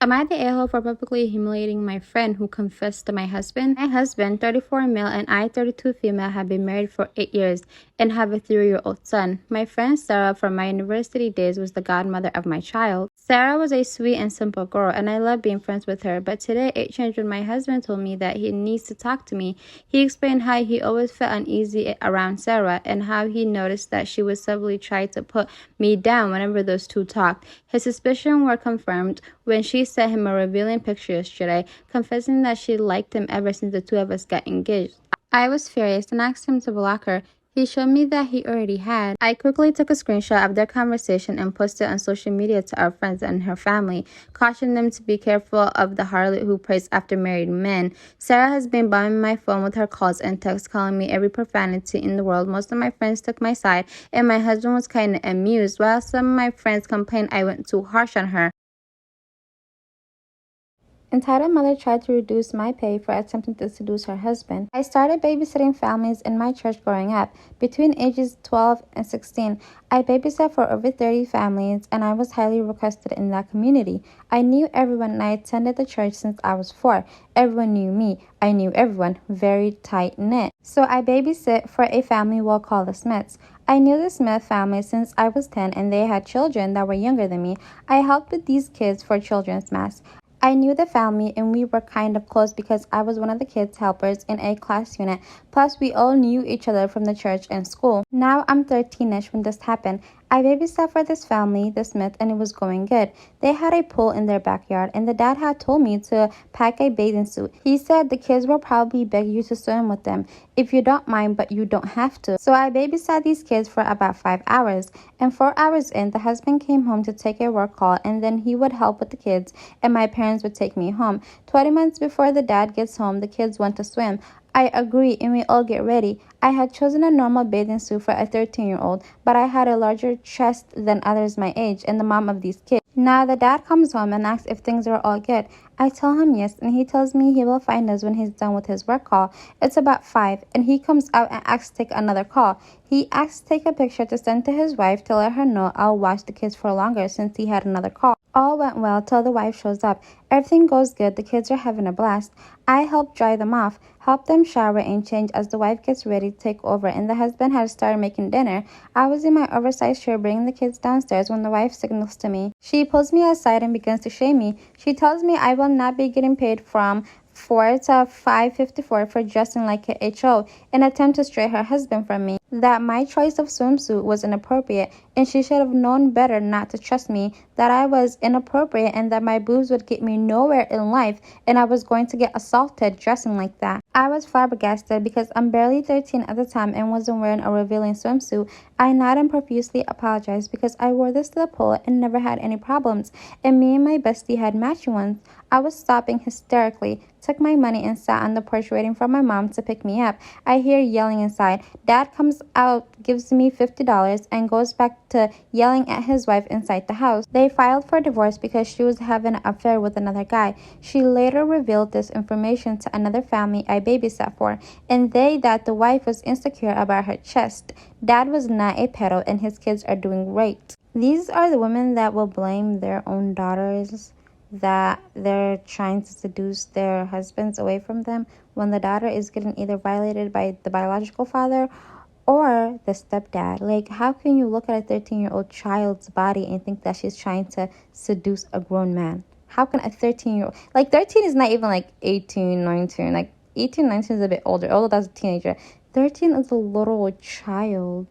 Am I the a-hole for publicly humiliating my friend who confessed to my husband? My husband, 34 male, and I, 32 female, have been married for 8 years and have a 3-year-old son. My friend Sarah from my university days was the godmother of my child. Sarah was a sweet and simple girl, and I loved being friends with her, but today it changed when my husband told me that he needs to talk to me. He explained how he always felt uneasy around Sarah and how he noticed that she would subtly try to put me down whenever those two talked. His suspicions were confirmed when she sent him a revealing picture yesterday, confessing that she liked him ever since the two of us got engaged. I was furious and asked him to block her. He showed me that he already had. I quickly took a screenshot of their conversation and posted it on social media to our friends and her family, cautioning them to be careful of the harlot who prays after married men. Sarah has been bombing my phone with her calls and texts, calling me every profanity in the world. Most of my friends took my side, and my husband was kind of amused, while some of my friends complained I went too harsh on her. Entitled mother tried to reduce my pay for attempting to seduce her husband. I started babysitting families in my church growing up. Between ages 12 and 16, I babysat for over 30 families, and I was highly requested in that community. I knew everyone, and I attended the church since I was 4. Everyone knew me. I knew everyone. Very tight-knit. So I babysit for a family we'll call the Smiths. I knew the Smith family since I was 10, and they had children that were younger than me. I helped with these kids for Children's Mass. I knew the family, and we were kind of close because I was one of the kids' helpers in a class unit. Plus, we all knew each other from the church and school. Now I'm 13-ish when this happened. I babysat for this family, the Smith, and it was going good. They had a pool in their backyard, and the dad had told me to pack a bathing suit. He said the kids will probably beg you to swim with them if you don't mind, but you don't have to. So I babysat these kids for about 5 hours, and 4 hours in, the husband came home to take a work call, and then he would help with the kids, and my parents would take me home. 20 minutes before the dad gets home, the kids want to swim. I agree, and we all get ready. I had chosen a normal bathing suit for a 13-year-old, but I had a larger chest than others my age and the mom of these kids. Now the dad comes home and asks if things are all good. I tell him yes, and he tells me he will find us when he's done with his work call. It's about 5, and he comes out and asks to take another call. He asks to take a picture to send to his wife to let her know I'll watch the kids for longer since he had another call. All went well till the wife shows up. Everything goes good. The kids are having a blast. I help dry them off, help them shower and change as the wife gets ready to take over, and the husband had started making dinner. I was in my oversized shirt bringing the kids downstairs when the wife signals to me. She pulls me aside and begins to shame me. She tells me I will not be getting paid from 4 to 5.54 for dressing like a HO, an attempt to stray her husband from me. That my choice of swimsuit was inappropriate, and she should have known better not to trust me, that I was inappropriate and that my boobs would get me nowhere in life, and I was going to get assaulted dressing like that. I was flabbergasted because I'm barely 13 at the time and wasn't wearing a revealing swimsuit. I nodded and profusely apologized because I wore this to the pool and never had any problems, and me and my bestie had matching ones. I was sobbing hysterically, took my money and sat on the porch waiting for my mom to pick me up. I hear yelling inside. Dad comes out, gives me $50, and goes back to yelling at his wife inside the house. They filed for divorce because she was having an affair with another guy. She later revealed this information to another family I babysat for, and that the wife was insecure about her chest. Dad was not a pedo, and his kids are doing great. These are the women that will blame their own daughters that they're trying to seduce their husbands away from them when the daughter is getting either violated by the biological father or the stepdad. Like, how can you look at a 13-year-old child's body and think that she's trying to seduce a grown man? How can a 13-year-old... Like, 13 is not even like 18, 19. Like, 18, 19 is a bit older. Although that's a teenager. 13 is a little child.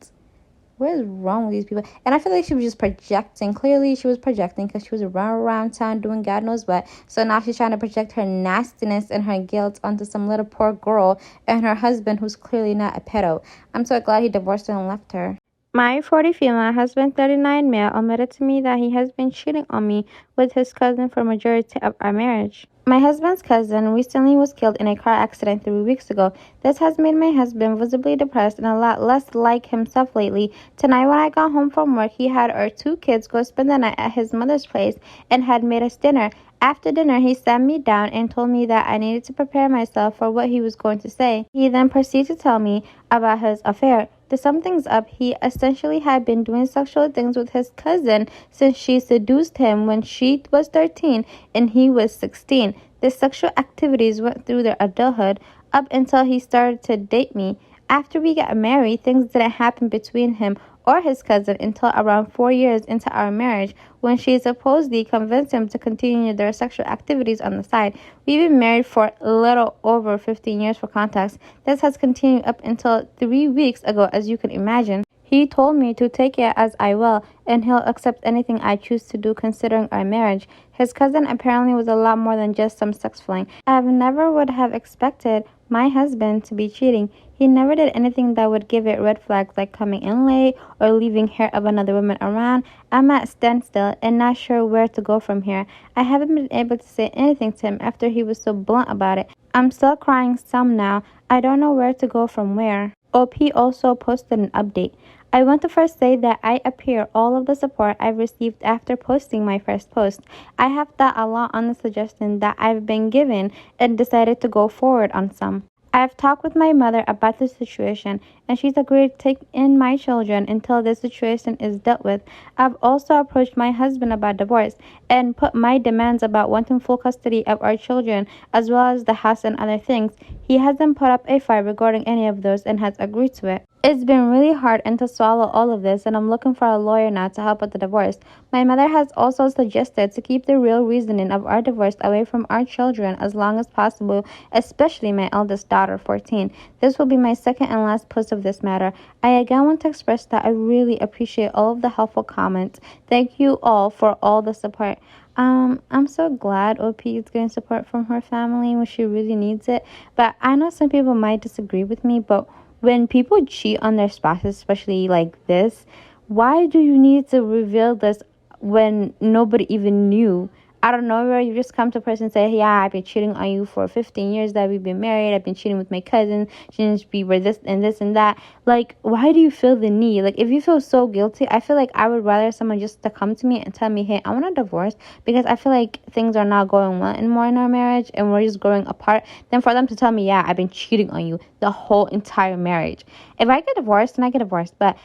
What is wrong with these people? And I feel like she was just projecting. Clearly, she was projecting because she was running around town doing God knows what. So now she's trying to project her nastiness and her guilt onto some little poor girl and her husband who's clearly not a pedo. I'm so glad he divorced her and left her. My 40 female husband, 39 male, admitted to me that he has been cheating on me with his cousin for majority of our marriage. My husband's cousin recently was killed in a car accident 3 weeks ago. This has made my husband visibly depressed and a lot less like himself lately. Tonight when I got home from work, he had our 2 kids go spend the night at his mother's place and had made us dinner. After dinner, he sat me down and told me that I needed to prepare myself for what he was going to say. He then proceeded to tell me about his affair. To sum things up, he essentially had been doing sexual things with his cousin since she seduced him when she was 13 and he was 16. The sexual activities went through their adulthood up until he started to date me. After we got married, things didn't happen between him or his cousin until around 4 years into our marriage, when she supposedly convinced him to continue their sexual activities on the side. We've been married for a little over 15 years for context. This has continued up until 3 weeks ago, as you can imagine. He told me to take it as I will, and he'll accept anything I choose to do considering our marriage. His cousin apparently was a lot more than just some sex fling. I never would have expected my husband to be cheating. He never did anything that would give it red flags, like coming in late or leaving hair of another woman around. I'm at standstill and not sure where to go from here. I haven't been able to say anything to him after he was so blunt about it. I'm still crying some now. I don't know where to go from where. OP also posted an update. I want to first say that I appreciate all of the support I've received after posting my first post. I have thought a lot on the suggestion that I've been given and decided to go forward on some. I've talked with my mother about the situation, and she's agreed to take in my children until this situation is dealt with. I've also approached my husband about divorce and put my demands about wanting full custody of our children as well as the house and other things. He hasn't put up a fight regarding any of those and has agreed to it. It's been really hard and to swallow all of this, and I'm looking for a lawyer now to help with the divorce. My mother has also suggested to keep the real reasoning of our divorce away from our children as long as possible, especially my eldest daughter, 14. This will be my second and last post of this matter. I again want to express that I really appreciate all of the helpful comments. Thank you all for all the support. I'm so glad OP is getting support from her family when she really needs it. But I know some people might disagree with me, but when people cheat on their spouses, especially like this, why do you need to reveal this when nobody even knew? I don't know, where you just come to a person and say, yeah, I've been cheating on you for 15 years that we've been married. I've been cheating with my cousin. Since we were this and this and that. Like, why do you feel the need? Like, if you feel so guilty, I feel like I would rather someone just to come to me and tell me, hey, I want a divorce, because I feel like things are not going well anymore in our marriage and we're just growing apart, than for them to tell me, yeah, I've been cheating on you the whole entire marriage. If I get divorced, then I get divorced. But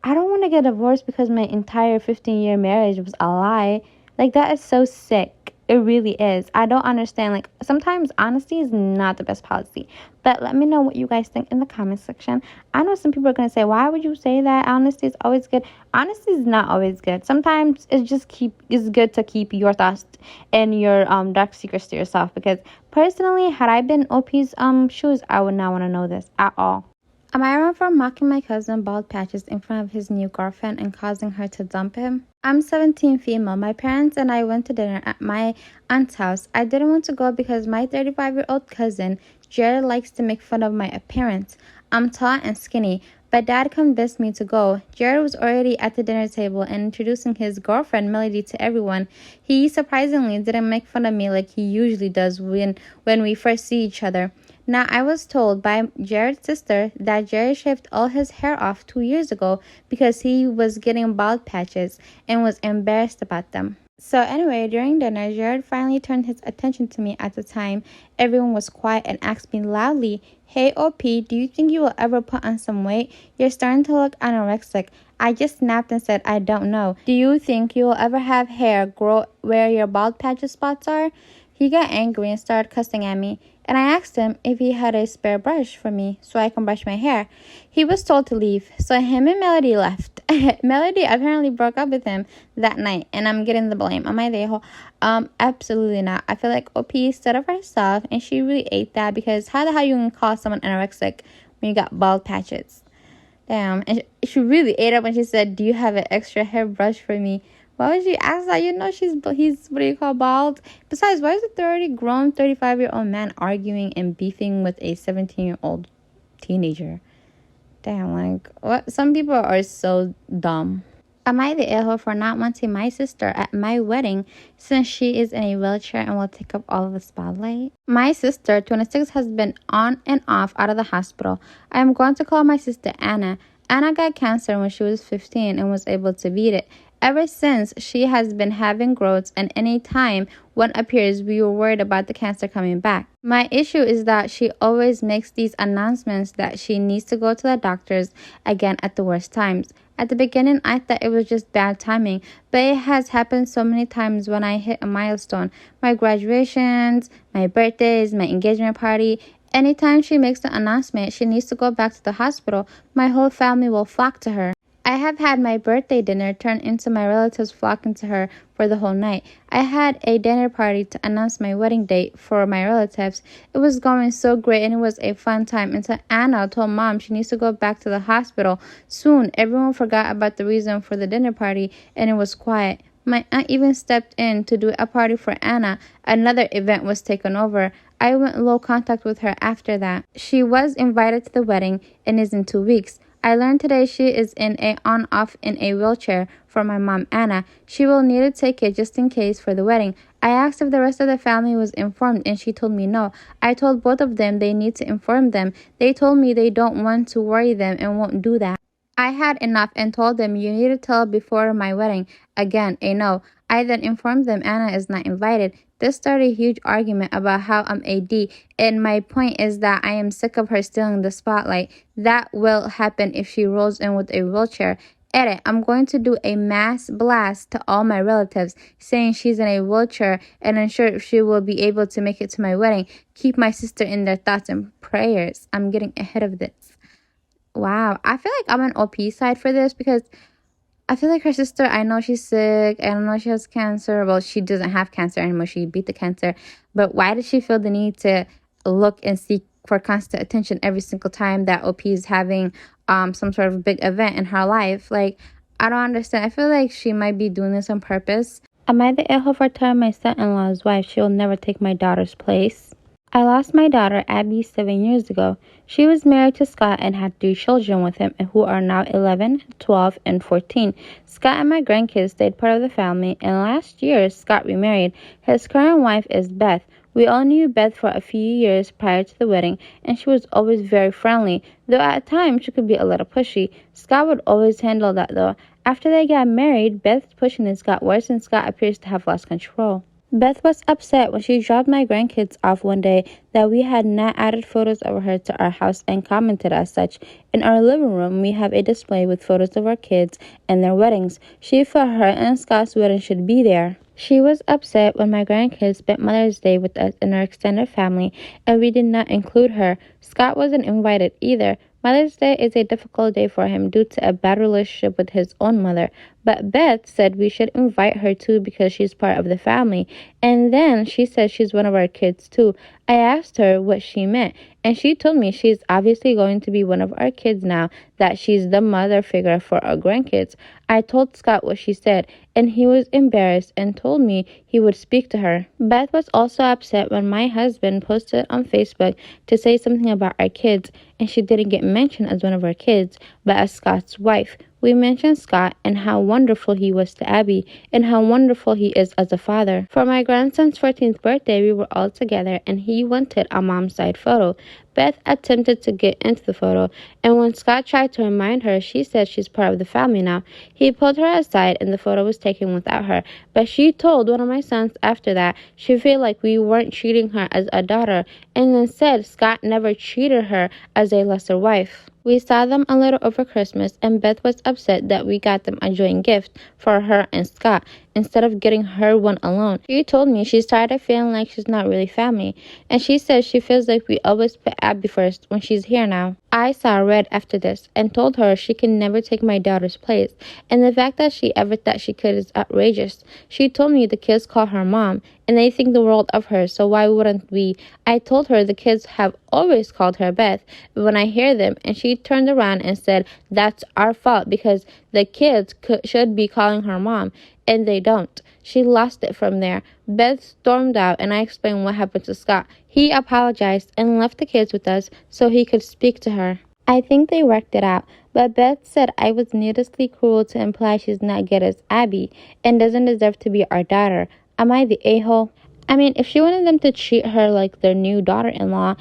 I don't want to get divorced because my entire 15-year marriage was a lie. Like, that is so sick. It really is. I don't understand. Like, sometimes honesty is not the best policy. But let me know what you guys think in the comment section. I know some people are going to say, why would you say that? Honesty is always good. Honesty is not always good. Sometimes it's good to keep your thoughts and your dark secrets to yourself. Because personally, had I been OP's shoes, I would not want to know this at all. Am I wrong for mocking my cousin bald patches in front of his new girlfriend and causing her to dump him? I'm 17 female. My parents and I went to dinner at my aunt's house. I didn't want to go because my 35-year-old cousin, Jared, likes to make fun of my appearance. I'm tall and skinny, but Dad convinced me to go. Jared was already at the dinner table and introducing his girlfriend, Melody, to everyone. He surprisingly didn't make fun of me like he usually does when we first see each other. Now, I was told by Jared's sister that Jared shaved all his hair off 2 years ago because he was getting bald patches and was embarrassed about them. So anyway, during dinner, Jared finally turned his attention to me. At the time, everyone was quiet and asked me loudly, hey OP, do you think you will ever put on some weight? You're starting to look anorexic. I just snapped and said, I don't know. Do you think you will ever have hair grow where your bald patches spots are? He got angry and started cussing at me, and I asked him if he had a spare brush for me so I can brush my hair. He was told to leave, so him and Melody left. Melody apparently broke up with him that night, and I'm getting the blame. Am I the a-hole? Absolutely not. I feel like OP stood up for herself, and she really ate that, because how the hell you can call someone anorexic when you got bald patches? Damn. And she really ate up when she said, do you have an extra hairbrush for me? Why would she ask that? You know he's what do you call, bald? Besides, why is a grown 35-year-old man arguing and beefing with a 17-year-old teenager? Damn, like, what? Some people are so dumb. Am I the a-hole for not wanting my sister at my wedding since she is in a wheelchair and will take up all of the spotlight? My sister, 26, has been on and off out of the hospital. I am going to call my sister Anna. Anna got cancer when she was 15 and was able to beat it. Ever since, she has been having growths, and any time one appears, we were worried about the cancer coming back. My issue is that she always makes these announcements that she needs to go to the doctors again at the worst times. At the beginning, I thought it was just bad timing, but it has happened so many times when I hit a milestone. My graduations, my birthdays, my engagement party. Anytime she makes the announcement she needs to go back to the hospital, my whole family will flock to her. I have had my birthday dinner turn into my relatives flocking to her for the whole night. I had a dinner party to announce my wedding date for my relatives. It was going so great and it was a fun time until Anna told mom she needs to go back to the hospital. Soon, everyone forgot about the reason for the dinner party and it was quiet. My aunt even stepped in to do a party for Anna. Another event was taken over. I went low contact with her after that. She was invited to the wedding and is in 2 weeks. I learned today she is in a on-off in a wheelchair for my mom, Anna. She will need to take it just in case for the wedding. I asked if the rest of the family was informed and she told me no. I told both of them they need to inform them. They told me they don't want to worry them and won't do that. I had enough and told them you need to tell before my wedding. Again, a no. I then informed them Anna is not invited. This started a huge argument about how I'm AD, and my point is that I am sick of her stealing the spotlight. That will happen if she rolls in with a wheelchair. Edit, I'm going to do a mass blast to all my relatives saying she's in a wheelchair and unsure if she will be able to make it to my wedding. Keep my sister in their thoughts and prayers. I'm getting ahead of this. Wow, I feel like I'm on OP side for this because I feel like her sister, I know she's sick. I don't know she has cancer. Well, she doesn't have cancer anymore. She beat the cancer. But why does she feel the need to look and seek for constant attention every single time that OP is having some sort of big event in her life? Like, I don't understand. I feel like she might be doing this on purpose. Am I the a-hole for telling my son-in-law's wife she will never take my daughter's place? I lost my daughter, Abby, 7 years ago. She was married to Scott and had 3 children with him, who are now 11, 12, and 14. Scott and my grandkids stayed part of the family, and last year, Scott remarried. His current wife is Beth. We all knew Beth for a few years prior to the wedding, and she was always very friendly, though at times she could be a little pushy. Scott would always handle that, though. After they got married, Beth's pushiness got worse, and Scott appears to have lost control. Beth was upset when she dropped my grandkids off one day that we had not added photos of her to our house and commented as such. In our living room, we have a display with photos of our kids and their weddings. She felt her and Scott's wedding should be there. She was upset when my grandkids spent Mother's Day with us and our extended family, and we did not include her. Scott wasn't invited either. Mother's Day is a difficult day for him due to a bad relationship with his own mother, but Beth said we should invite her too because she's part of the family, and then she said she's one of our kids too. I asked her what she meant, and she told me she's obviously going to be one of our kids now that she's the mother figure for our grandkids. I told Scott what she said, and he was embarrassed and told me he would speak to her. Beth was also upset when my husband posted on Facebook to say something about our kids, and she didn't get mentioned as one of our kids, but as Scott's wife. We mentioned Scott and how wonderful he was to Abby and how wonderful he is as a father. For my grandson's 14th birthday, we were all together and he wanted a mom's side photo. Beth attempted to get into the photo, and when Scott tried to remind her, she said she's part of the family now. He pulled her aside and the photo was taken without her, but she told one of my sons after that she felt like we weren't treating her as a daughter, and then said Scott never treated her as a lesser wife. We saw them a little over Christmas, and Beth was upset that we got them a joint gift for her and Scott instead of getting her one alone. She told me she started feeling like she's not really family, and she says she feels like we always put Abby first when she's here now. I saw red after this and told her she can never take my daughter's place, and the fact that she ever thought she could is outrageous. She told me the kids call her mom, and they think the world of her, so why wouldn't we? I told her the kids have always called her Beth when I hear them, and she turned around and said that's our fault because the kids should be calling her mom, and they don't. She lost it from there. Beth stormed out, and I explained what happened to Scott. He apologized and left the kids with us so he could speak to her. I think they worked it out, but Beth said I was needlessly cruel to imply she's not good as Abby and doesn't deserve to be our daughter. Am I the a-hole? I mean, if she wanted them to treat her like their new daughter-in-law,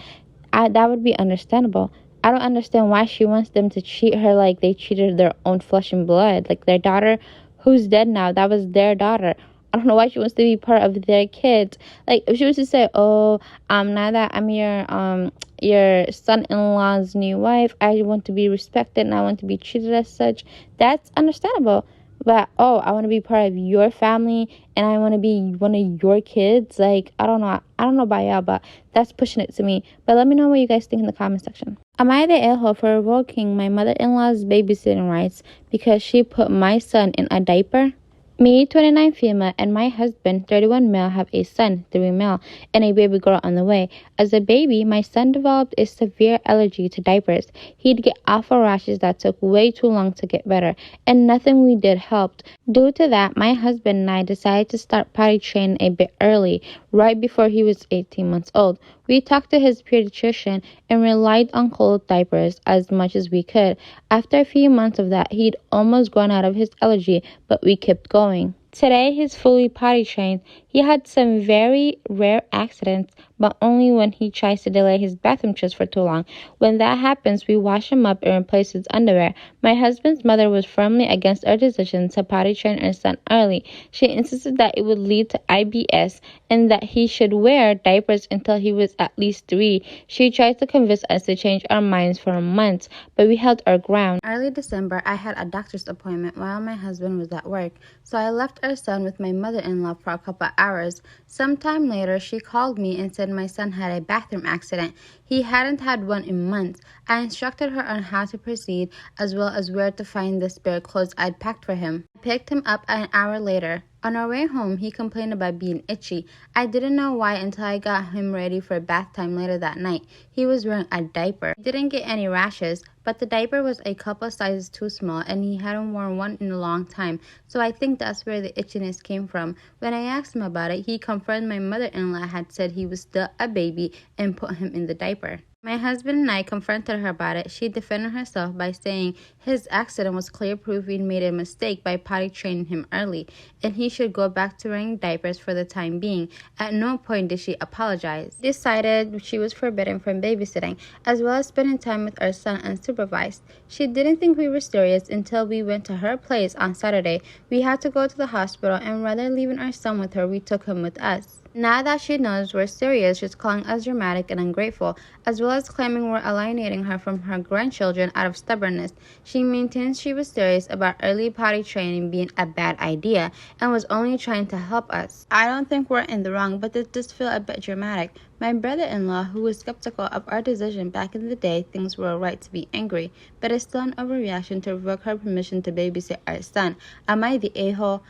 that would be understandable. I don't understand why she wants them to treat her like they treated their own flesh and blood, like their daughter who's dead now. That was their daughter. I don't know why she wants to be part of their kids. Like, if she was to say, "Oh, now that I'm your son-in-law's new wife, I want to be respected and I want to be treated as such," that's understandable. But, "Oh, I want to be part of your family and I want to be one of your kids," like, I don't know. I don't know about y'all, but that's pushing it to me. But let me know what you guys think in the comment section. Am I the a-hole for revoking my mother-in-law's babysitting rights because she put my son in a diaper? Me, 29 female, and my husband, 31 male, have a son, 3 male, and a baby girl on the way. As a baby, my son developed a severe allergy to diapers. He'd get awful rashes that took way too long to get better, and nothing we did helped. Due to that, my husband and I decided to start potty training a bit early, right before he was 18 months old. We talked to his pediatrician and relied on cold diapers as much as we could. After a few months of that, he'd almost grown out of his allergy, but we kept going. Today, he's fully potty trained. He had some very rare accidents, but only when he tries to delay his bathroom trips for too long. When that happens, we wash him up and replace his underwear. My husband's mother was firmly against our decision to potty train our son early. She insisted that it would lead to IBS and that he should wear diapers until he was at least 3. She tried to convince us to change our minds for months, but we held our ground. Early December, I had a doctor's appointment while my husband was at work, so I left our son with my mother-in-law for a couple hours. Sometime later, she called me and said my son had a bathroom accident. He hadn't had one in months. I instructed her on how to proceed, as well as where to find the spare clothes I'd packed for him. I picked him up an hour later. On our way home, he complained about being itchy. I didn't know why until I got him ready for bath time later that night. He was wearing a diaper. He didn't get any rashes, but the diaper was a couple sizes too small and he hadn't worn one in a long time, so I think that's where the itchiness came from. When I asked him about it, he confirmed my mother-in-law had said he was still a baby and put him in the diaper. My husband and I confronted her about it. She defended herself by saying his accident was clear proof we made a mistake by potty training him early, and he should go back to wearing diapers for the time being. At no point did she apologize. She decided she was forbidden from babysitting, as well as spending time with our son unsupervised. She didn't think we were serious until we went to her place on Saturday. We had to go to the hospital, and rather than leaving our son with her, we took him with us. Now that she knows we're serious, she's calling us dramatic and ungrateful, as well as claiming we're alienating her from her grandchildren out of stubbornness. She maintains she was serious about early potty training being a bad idea and was only trying to help us. I don't think we're in the wrong, but it does feel a bit dramatic. My brother-in-law, who was skeptical of our decision back in the day, thinks we're right to be angry, but it's still an overreaction to revoke her permission to babysit our son. Am I the a-hole?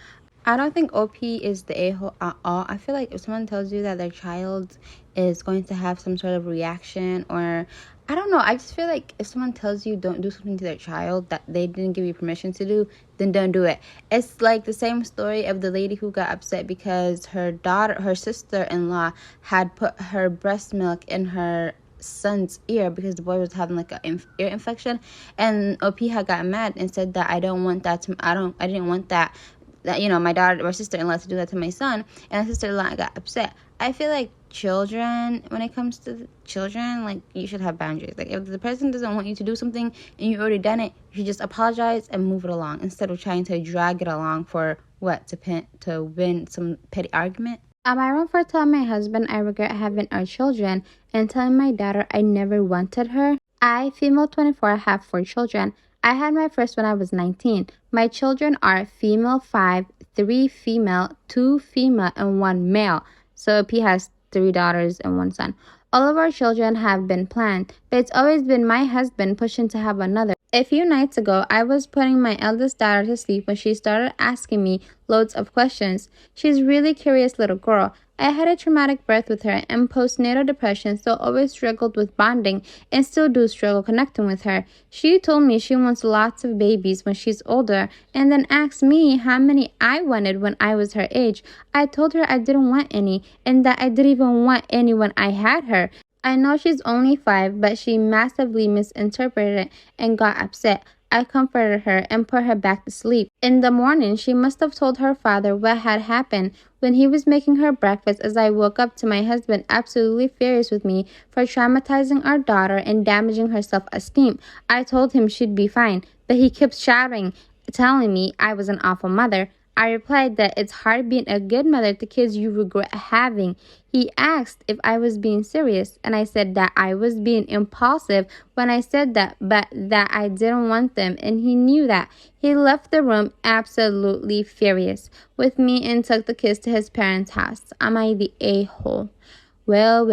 I don't think OP is the a-hole at all. I feel like if someone tells you that their child is going to have some sort of reaction, or I don't know, I just feel like if someone tells you don't do something to their child that they didn't give you permission to do, then don't do it. It's like the same story of the lady who got upset because her sister-in-law had put her breast milk in her son's ear because the boy was having like an ear infection, and OP had got mad and said that I didn't want that, my sister-in-law to do that to my son, and my sister-in-law got upset. I feel like when it comes to children, like, you should have boundaries. Like, if the person doesn't want you to do something and you already done it, you should just apologize and move it along instead of trying to drag it along for what, to win some petty argument. Am I wrong for telling my husband I regret having our children and telling my daughter I never wanted her? I, female 24, have 4 children. I had my first when I was 19. My children are female 5, 3 female, 2 female, and 1 male. So P has 3 daughters and 1 son. All of our children have been planned, but it's always been my husband pushing to have another. A few nights ago, I was putting my eldest daughter to sleep when she started asking me loads of questions. She's a really curious little girl. I had a traumatic birth with her and postnatal depression, so always struggled with bonding and still do struggle connecting with her. She told me she wants lots of babies when she's older and then asked me how many I wanted when I was her age. I told her I didn't want any and that I didn't even want any when I had her. I know she's only 5, but she massively misinterpreted it and got upset. I comforted her and put her back to sleep. In the morning, she must have told her father what had happened when he was making her breakfast as I woke up to my husband absolutely furious with me for traumatizing our daughter and damaging her self-esteem. I told him she'd be fine, but he kept shouting telling me I was an awful mother. I replied that it's hard being a good mother to kids you regret having. He asked if I was being serious, and I said that I was being impulsive when I said that, but that I didn't want them, and he knew that. He left the room absolutely furious with me and took the kids to his parents' house. Am I the a-hole? Well.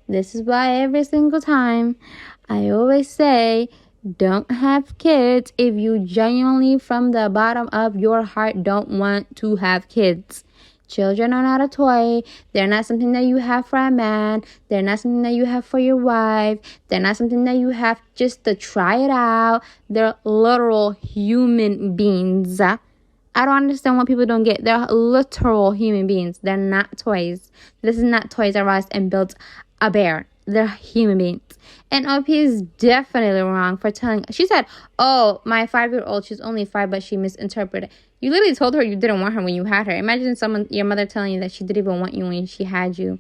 This is why every single time I always say, don't have kids if you genuinely from the bottom of your heart don't want to have kids. Children are not a toy. They're not something that you have for a man. They're not something that you have for your wife. They're not something that you have just to try it out. They're literal human beings. I don't understand what people don't get. They're literal human beings. They're not toys. This is not Toys R Us and built a bear. They're human beings. And OP is definitely wrong for telling. She said, oh, my 5-year-old, she's only 5, but she misinterpreted. You literally told her you didn't want her when you had her. Imagine your mother telling you that she didn't even want you when she had you.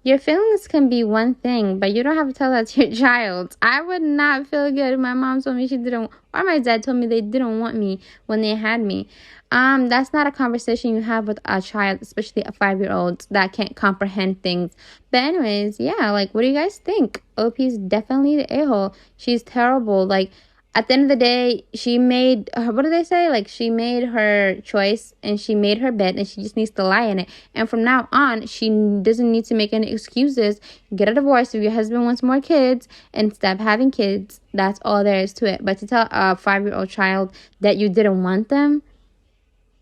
Your feelings can be one thing, but you don't have to tell that to your child. I would not feel good if my mom told me she didn't, or my dad told me they didn't want me when they had me. That's not a conversation you have with a child, especially a 5-year-old that can't comprehend things. But anyways, yeah, like, what do you guys think? OP's definitely the a-hole. She's terrible. Like, at the end of the day, she made her, what do they say? Like, she made her choice and she made her bed and she just needs to lie in it. And from now on, she doesn't need to make any excuses. Get a divorce if your husband wants more kids and stop having kids. That's all there is to it. But to tell a 5-year-old child that you didn't want them,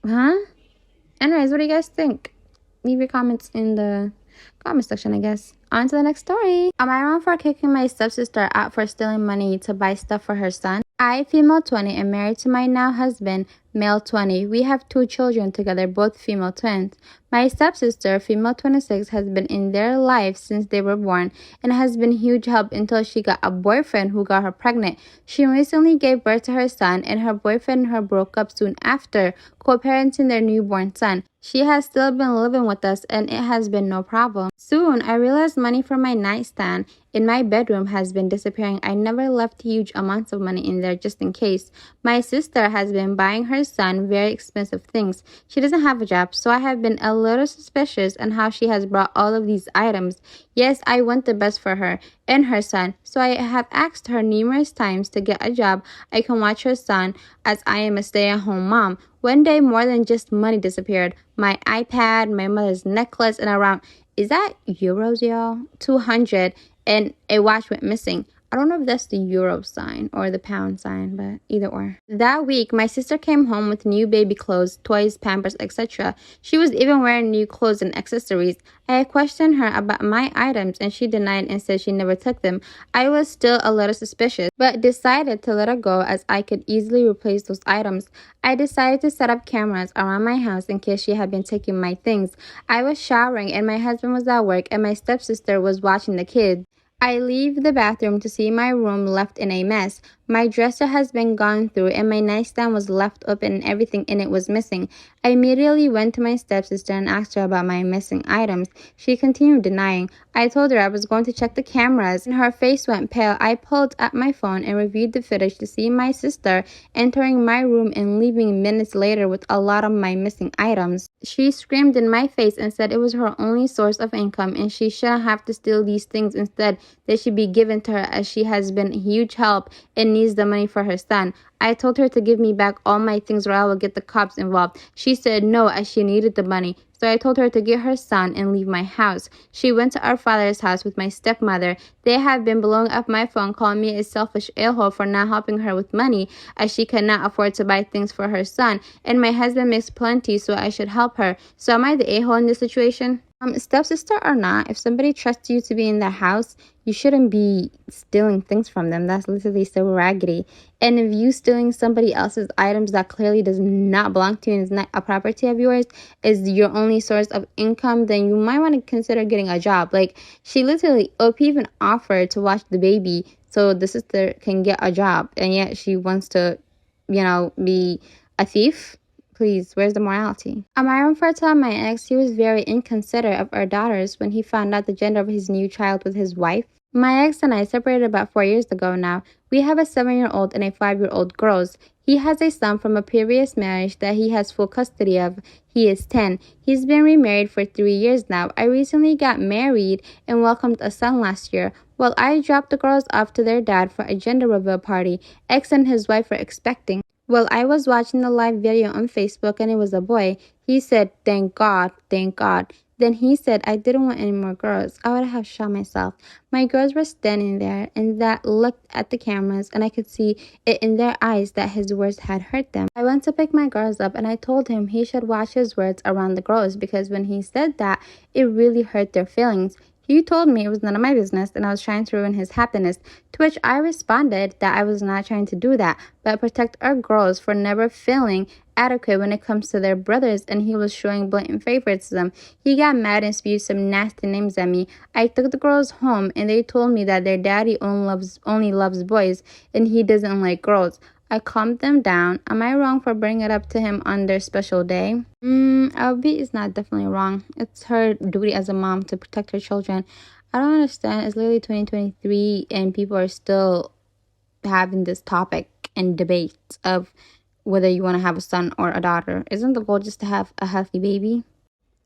huh? Anyways, what do you guys think? Leave your comments in the comment section, I guess. On to the next story. Am I wrong for kicking my stepsister out for stealing money to buy stuff for her son? I, female 20, am married to my now husband, male 20. We have 2 children together, both female twins. My stepsister, female 26, has been in their life since they were born and has been huge help until she got a boyfriend who got her pregnant. She recently gave birth to her son, and her boyfriend and her broke up soon after, co-parenting their newborn son. She has still been living with us and it has been no problem. Soon, I realized money from my nightstand in my bedroom has been disappearing. I never left huge amounts of money in there just in case. My sister has been buying her son very expensive things. She doesn't have a job, so I have been a little suspicious on how she has brought all of these items. Yes, I want the best for her and her son, so I have asked her numerous times to get a job I can watch her son as I am a stay-at-home mom. One day, more than just money disappeared. My iPad, my mother's necklace, and around, is that euros, y'all? 200, and a watch went missing. I don't know if that's the euro sign or the pound sign, but either or. That week, my sister came home with new baby clothes, toys, pampers, etc. She was even wearing new clothes and accessories. I questioned her about my items and she denied and said she never took them. I was still a little suspicious, but decided to let her go as I could easily replace those items. I decided to set up cameras around my house in case she had been taking my things. I was showering and my husband was at work and my stepsister was watching the kids. I leave the bathroom to see my room left in a mess. My dresser has been gone through and my nightstand was left open and everything in it was missing. I immediately went to my stepsister and asked her about my missing items. She continued denying. I told her I was going to check the cameras and her face went pale. I pulled up my phone and reviewed the footage to see my sister entering my room and leaving minutes later with a lot of my missing items. She screamed in my face and said it was her only source of income and she shouldn't have to steal these things. Instead, they should be given to her as she has been huge help and needs the money for her son. I told her to give me back all my things or I will get the cops involved. She said no as she needed the money. So I told her to get her son and leave my house. She went to our father's house with my stepmother. They have been blowing up my phone, calling me a selfish a-hole for not helping her with money as she could not afford to buy things for her son. And my husband makes plenty, so I should help her. So am I the a-hole in this situation? Stepsister or not, if somebody trusts you to be in their house, you shouldn't be stealing things from them. That's literally so raggedy. And if you stealing somebody else's items that clearly does not belong to you and is not a property of yours, is your only source of income, then you might want to consider getting a job. Like, she literally, OP even offered to watch the baby so the sister can get a job. And yet she wants to, be a thief. Please, where's the morality? Am I wrong for telling my ex he was very inconsiderate of our daughters when he found out the gender of his new child with his wife? My ex and I separated about 4 years ago now. We have a 7-year-old and a 5-year-old girls. He has a son from a previous marriage that he has full custody of. He is 10. He's been remarried for 3 years now. I recently got married and welcomed a son last year. Well, I dropped the girls off to their dad for a gender reveal party. Ex and his wife were expecting. Well, I was watching the live video on Facebook and it was a boy. He said, "Thank God, thank God." Then he said, "I didn't want any more girls." I would have shot myself. My girls were standing there and that looked at the cameras and I could see it in their eyes that his words had hurt them. I went to pick my girls up and I told him he should watch his words around the girls because when he said that, it really hurt their feelings. He told me it was none of my business and I was trying to ruin his happiness, to which I responded that I was not trying to do that, but protect our girls for never feeling adequate when it comes to their brothers, and he was showing blatant favoritism. He got mad and spewed some nasty names at me. I took the girls home and they told me that their daddy only loves boys and he doesn't like girls. I calmed them down. Am I wrong for bringing it up to him on their special day? Albie is not definitely wrong. It's her duty as a mom to protect her children. I don't understand. It's literally 2023 and people are still having this topic and debate of whether you want to have a son or a daughter. Isn't the goal just to have a healthy baby?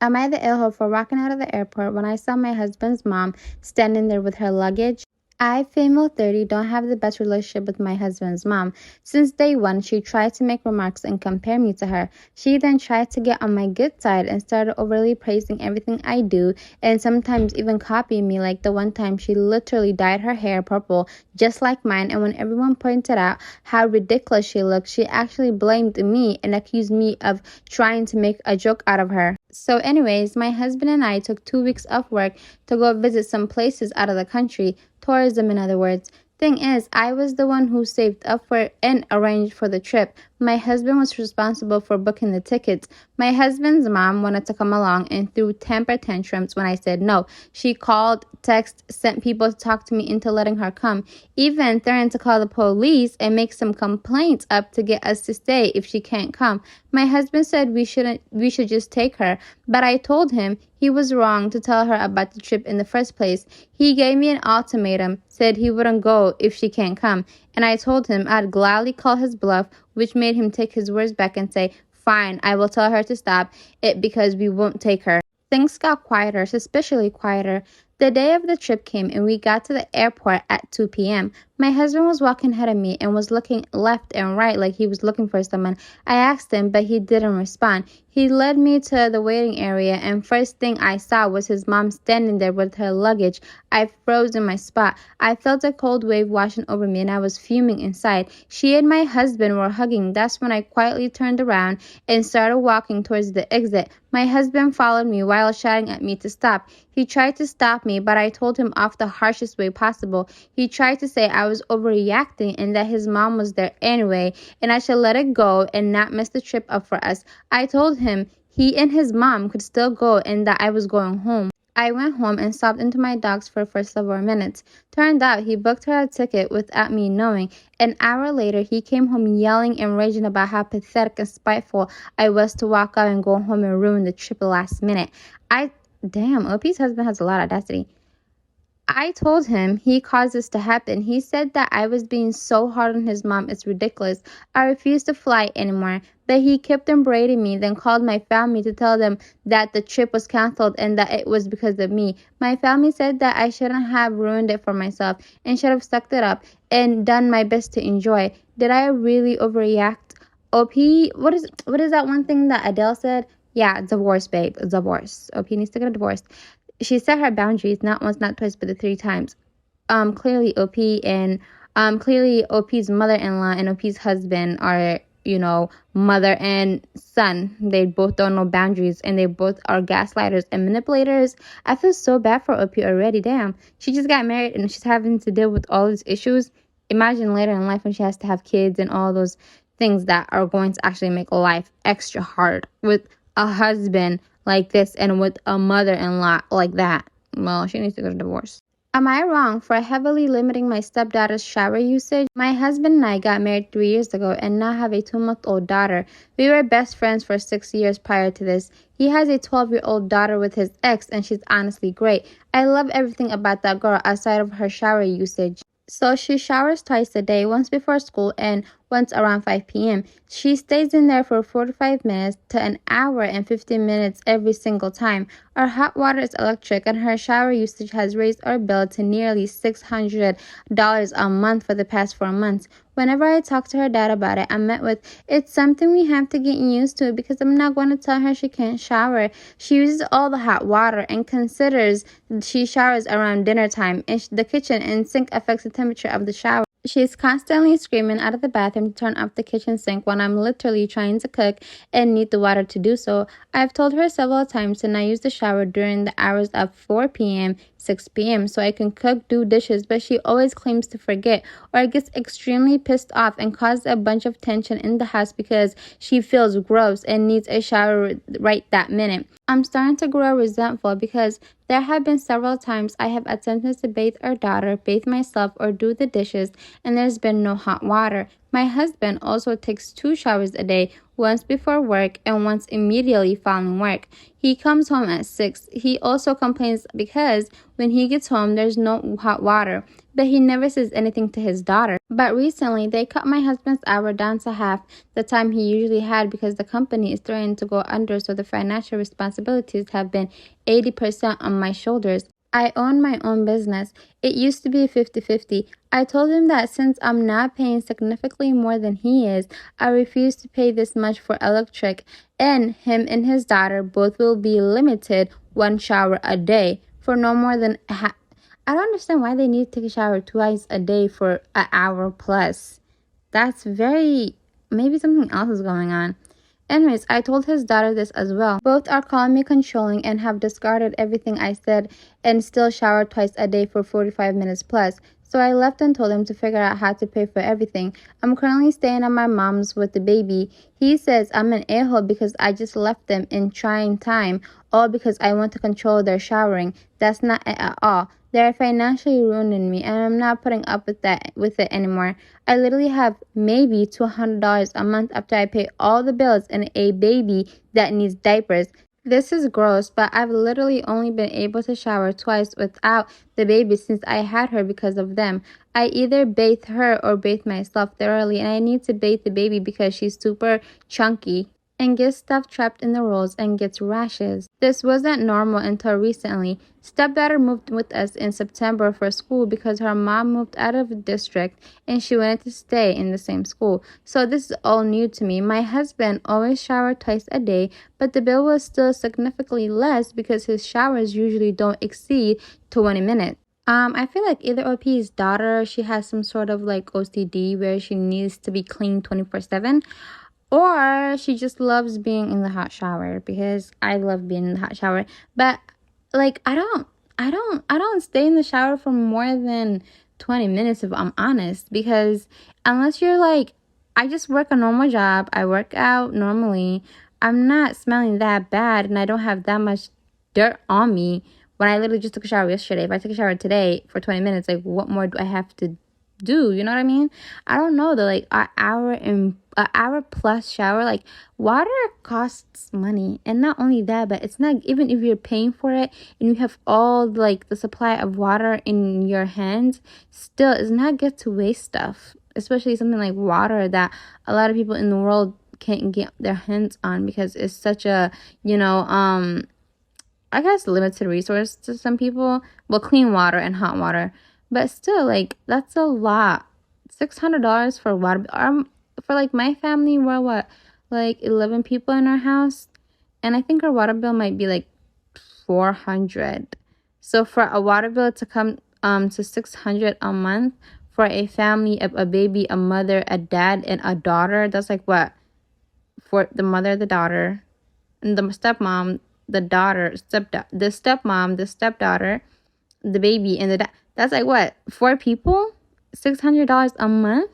Am I the a-hole for walking out of the airport when I saw my husband's mom standing there with her luggage? I, female 30, don't have the best relationship with my husband's mom. Since day one, she tried to make remarks and compare me to her. She then tried to get on my good side and started overly praising everything I do and sometimes even copying me, like the one time she literally dyed her hair purple just like mine, and when everyone pointed out how ridiculous she looked, she actually blamed me and accused me of trying to make a joke out of her. So anyways, my husband and I took 2 weeks off work to go visit some places out of the country. Tourism, in other words. Thing is, I was the one who saved up for it and arranged for the trip. My husband was responsible for booking the tickets. My husband's mom wanted to come along and threw temper tantrums when I said no. She called, texted, sent people to talk to me into letting her come, even threatened to call the police and make some complaints up to get us to stay if she can't come. My husband said we should just take her, but I told him he was wrong to tell her about the trip in the first place. He gave me an ultimatum, said he wouldn't go if she can't come, and I told him I'd gladly call his bluff, which made him take his words back and say, "Fine, I will tell her to stop it because we won't take her." Things got quieter, suspiciously quieter. The day of the trip came and we got to the airport at 2 p.m. My husband was walking ahead of me and was looking left and right like he was looking for someone. I asked him, but he didn't respond. He led me to the waiting area and first thing I saw was his mom standing there with her luggage. I froze in my spot. I felt a cold wave washing over me and I was fuming inside. She and my husband were hugging. That's when I quietly turned around and started walking towards the exit. My husband followed me while shouting at me to stop. He tried to stop me, but I told him off the harshest way possible. He tried to say I was overreacting and that his mom was there anyway, and I should let it go and not mess the trip up for us. I told him he and his mom could still go and that I was going home. I went home and stopped into my dogs for several minutes. Turned out he booked her a ticket without me knowing. An hour later, he came home yelling and raging about how pathetic and spiteful I was to walk out and go home and ruin the trip last minute. Damn, OP's husband has a lot of audacity. I told him he caused this to happen. He said that I was being so hard on his mom. It's ridiculous. I refused to fly anymore. But he kept berating me, then called my family to tell them that the trip was canceled and that it was because of me. My family said that I shouldn't have ruined it for myself and should have sucked it up and done my best to enjoy. Did I really overreact? OP, what is that one thing that Adele said? Yeah, divorce, babe. Divorce. OP needs to get a divorce. She set her boundaries not once, not twice, but the 3 times. Clearly OP's mother-in-law and OP's husband are, mother and son. They both don't know boundaries and they both are gaslighters and manipulators. I feel so bad for OP already. Damn. She just got married and she's having to deal with all these issues. Imagine later in life when she has to have kids and all those things that are going to actually make life extra hard with a husband like this and with a mother-in-law like that. Well, she needs to get a divorce. Am I wrong for heavily limiting my stepdaughter's shower usage? My husband and I got married 3 years ago and now have a 2-month-old daughter. We were best friends for 6 years prior to this. He has a 12-year-old daughter with his ex, and she's honestly great. I love everything about that girl outside of her shower usage. So she showers twice a day, once before school and once around 5 p.m. She stays in there for 45 minutes to an hour and 15 minutes every single time. Our hot water is electric, and her shower usage has raised our bill to nearly $600 a month for the past 4 months. Whenever I talk to her dad about it, I'm met with, "It's something we have to get used to because I'm not going to tell her she can't shower. She uses all the hot water and considers she showers around dinner time, and the kitchen and sink affects the temperature of the shower. She's constantly screaming out of the bathroom to turn off the kitchen sink when I'm literally trying to cook and need the water to do so. I've told her several times to not use the shower during the hours of 4 p.m., 6 p.m. so I can cook, do dishes, but she always claims to forget or gets extremely pissed off and causes a bunch of tension in the house because she feels gross and needs a shower right that minute. I'm starting to grow resentful because there have been several times I have attempted to bathe our daughter, bathe myself, or do the dishes, and there's been no hot water. My husband also takes 2 showers a day, once before work and once immediately following work. He comes home at 6. He also complains because when he gets home, there's no hot water, but he never says anything to his daughter. But recently, they cut my husband's hour down to half the time he usually had because the company is threatening to go under, so the financial responsibilities have been 80% on my shoulders. I own my own business. It used to be 50-50. I told him that since I'm not paying significantly more than he is, I refuse to pay this much for electric, and him and his daughter both will be limited 1 shower a day for no more than I don't understand why they need to take a shower twice a day for an hour plus. That's maybe something else is going on. Anyways, I told his daughter this as well. Both are calling me controlling and have discarded everything I said and still shower twice a day for 45 minutes plus. So I left and told him to figure out how to pay for everything. I'm currently staying at my mom's with the baby. He says I'm an a-hole because I just left them in trying time, all because I want to control their showering. That's not it at all. They're financially ruining me, and I'm not putting up with it anymore. I literally have maybe $200 a month after I pay all the bills and a baby that needs diapers. This is gross, but I've literally only been able to shower twice without the baby since I had her because of them. I either bathe her or bathe myself thoroughly, and I need to bathe the baby because she's super chunky and gets stuff trapped in the rolls and gets rashes. This wasn't normal until recently. Stepdaughter moved with us in September for school because her mom moved out of the district and she wanted to stay in the same school. So this is all new to me. My husband always showered twice a day, but the bill was still significantly less because his showers usually don't exceed 20 minutes. I feel like either OP's daughter, she has some sort of like OCD where she needs to be clean 24/7. Or she just loves being in the hot shower because I love being in the hot shower. But like I don't stay in the shower for more than 20 minutes if I'm honest, because unless you're like, I just work a normal job, I work out normally, I'm not smelling that bad and I don't have that much dirt on me. When I literally just took a shower yesterday, if I take a shower today for 20 minutes, like what more do I have to do? You know what I mean? I don't know, the like an hour plus shower, like water costs money, and not only that, but it's not, even if you're paying for it and you have all like the supply of water in your hands, still it's not good to waste stuff, especially something like water that a lot of people in the world can't get their hands on because it's such a I guess limited resource to some people. Well, clean water and hot water, but still, like, that's a lot. $600 for water. For like my family, we're what, like 11 people in our house, and I think our water bill might be like 400. So for a water bill to come to 600 a month for a family of a baby, a mother, a dad, and a daughter, that's like what, for the mother, the daughter, and the stepmom, the daughter, the stepmom, the stepdaughter, the baby, and that's like what, 4 people, $600 a month.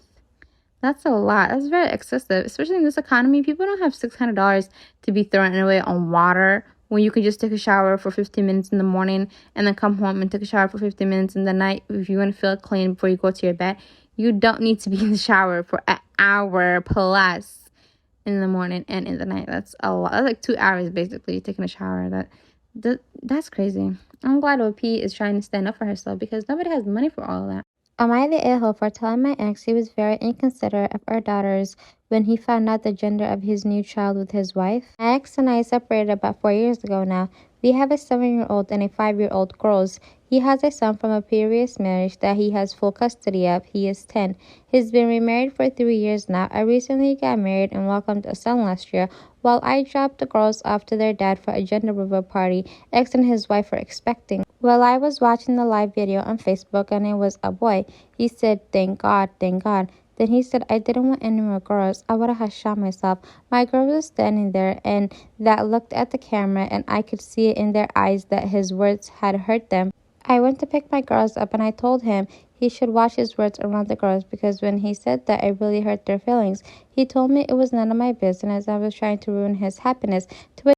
That's a lot. That's very excessive, especially in this economy. People don't have $600 to be thrown away on water when you can just take a shower for 15 minutes in the morning and then come home and take a shower for 15 minutes in the night if you want to feel clean before you go to your bed. You don't need to be in the shower for an hour plus in the morning and in the night. That's a lot. That's like 2 hours basically taking a shower. That's crazy. I'm glad OP is trying to stand up for herself because nobody has money for all of that. Am I the a-hole for telling my ex he was very inconsiderate of our daughters when he found out the gender of his new child with his wife? My ex and I separated about 4 years ago now. We have a 7-year-old and a 5-year-old girls. He has a son from a previous marriage that he has full custody of. He is 10. He's been remarried for 3 years now. I recently got married and welcomed a son last year. While I dropped the girls off to their dad for a gender reveal party, ex and his wife were expecting. Well, I was watching the live video on Facebook and it was a boy. He said, "Thank God, thank God." Then he said, "I didn't want any more girls. I would have shot myself." My girl was standing there and that looked at the camera and I could see it in their eyes that his words had hurt them. I went to pick my girls up and I told him he should watch his words around the girls because when he said that, it really hurt their feelings. He told me it was none of my business. I was trying to ruin his happiness. To